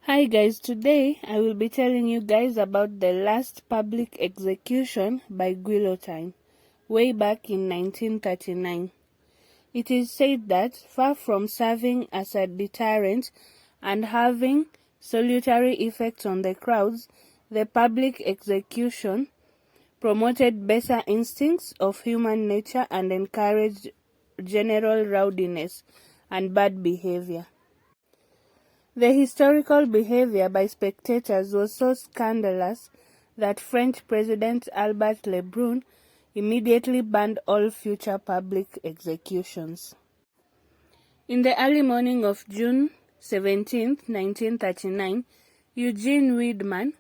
Hi guys, today I will be telling you guys about the last public execution by guillotine, way back in 1939. It is said that, far from serving as a deterrent and having salutary effects on the crowds, the public execution promoted better instincts of human nature and encouraged general rowdiness and bad behavior. The historical behavior by spectators was so scandalous that French President Albert Lebrun immediately banned all future public executions. In the early morning of June 17, 1939, Eugene Weidmann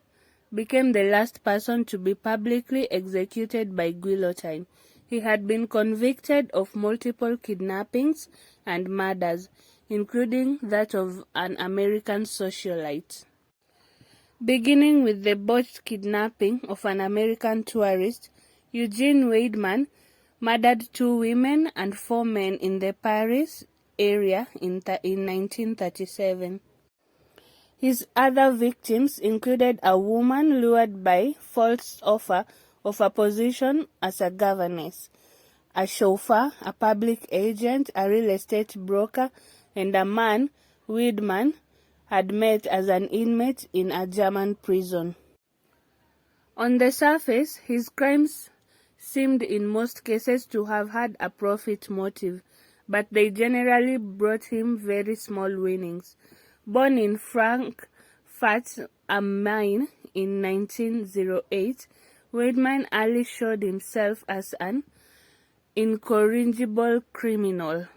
became the last person to be publicly executed by guillotine. He had been convicted of multiple kidnappings and murders, including that of an American socialite. Beginning with the botched kidnapping of an American tourist, Eugene Weidmann murdered 2 women and 4 men in the Paris area in 1937. His other victims included a woman lured by false offer of a position as a governess, a chauffeur, a public agent, a real estate broker, and a man Weidmann had met as an inmate in a German prison. On the surface, his crimes seemed in most cases to have had a profit motive, but they generally brought him very small winnings. Born in Frankfurt am Main in 1908, Weidmann early showed himself as an incorrigible criminal.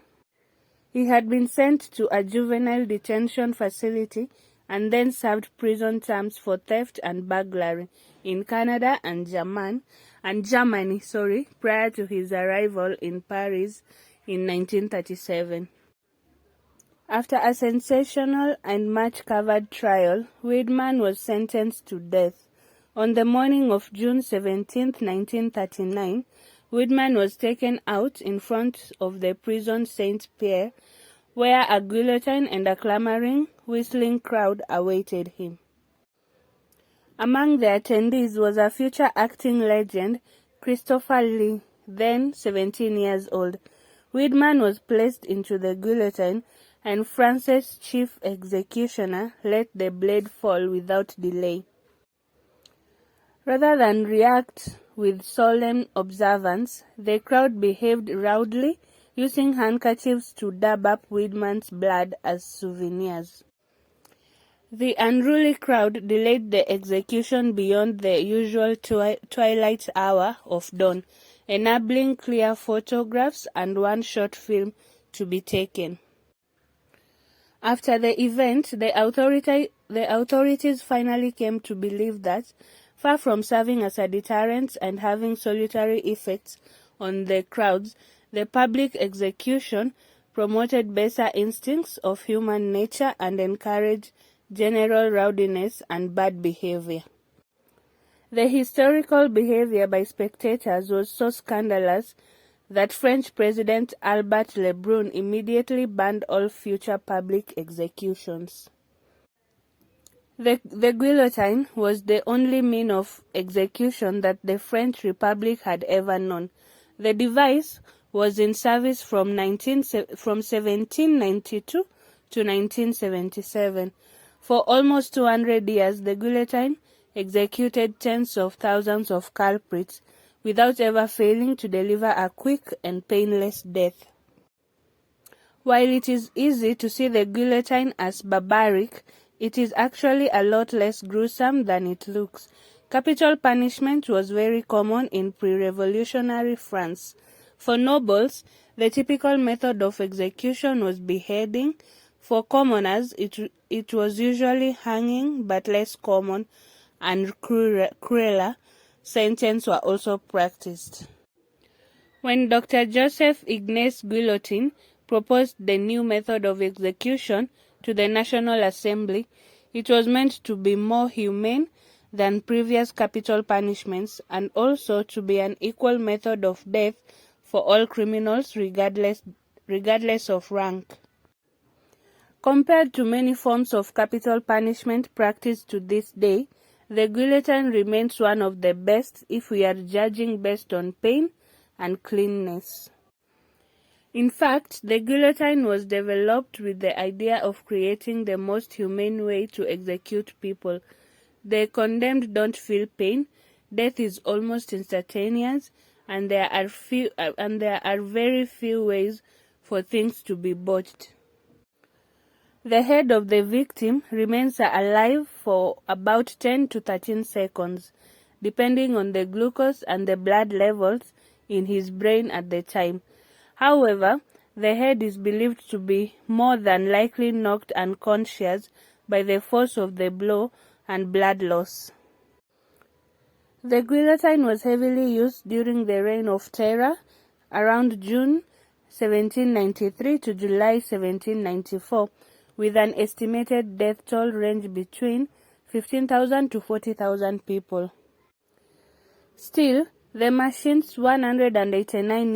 He had been sent to a juvenile detention facility and then served prison terms for theft and burglary in Canada and Germany, prior to his arrival in Paris in 1937. After a sensational and much-covered trial, Weidmann was sentenced to death. On the morning of June 17, 1939, Weidmann was taken out in front of the prison Saint-Pierre, where a guillotine and a clamoring, whistling crowd awaited him. Among the attendees was a future acting legend, Christopher Lee, then 17 years old. Weidmann was placed into the guillotine, and France's chief executioner let the blade fall without delay. Rather than react with solemn observance, the crowd behaved rowdily, using handkerchiefs to dab up Weidmann's blood as souvenirs. The unruly crowd delayed the execution beyond the usual twilight hour of dawn, enabling clear photographs and one short film to be taken. After the event, the authorities finally came to believe that, far from serving as a deterrent and having salutary effects on the crowds, the public execution promoted better instincts of human nature and encouraged general rowdiness and bad behavior. The historical behavior by spectators was so scandalous that French President Albert Lebrun immediately banned all future public executions. The guillotine was the only means of execution that the French Republic had ever known. The device was in service from 1792 to 1977. For almost 200 years, the guillotine executed tens of thousands of culprits without ever failing to deliver a quick and painless death. While it is easy to see the guillotine as barbaric, it is actually a lot less gruesome than it looks. Capital punishment was very common in pre-revolutionary France. For nobles, the typical method of execution was beheading. For commoners, it was usually hanging, but less common and crueler sentences were also practiced. When Dr. Joseph Ignace Guillotine proposed the new method of execution to the National Assembly, it was meant to be more humane than previous capital punishments and also to be an equal method of death for all criminals regardless of rank. Compared to many forms of capital punishment practiced to this day, the guillotine remains one of the best if we are judging based on pain and cleanness. In fact, the guillotine was developed with the idea of creating the most humane way to execute people. The condemned don't feel pain, death is almost instantaneous, and there are very few ways for things to be botched. The head of the victim remains alive for about 10 to 13 seconds, depending on the glucose and the blood levels in his brain at the time. However, the head is believed to be more than likely knocked unconscious by the force of the blow and blood loss. The guillotine was heavily used during the Reign of Terror around June 1793 to July 1794, with an estimated death toll range between 15,000 to 40,000 people. Still, the machine's 189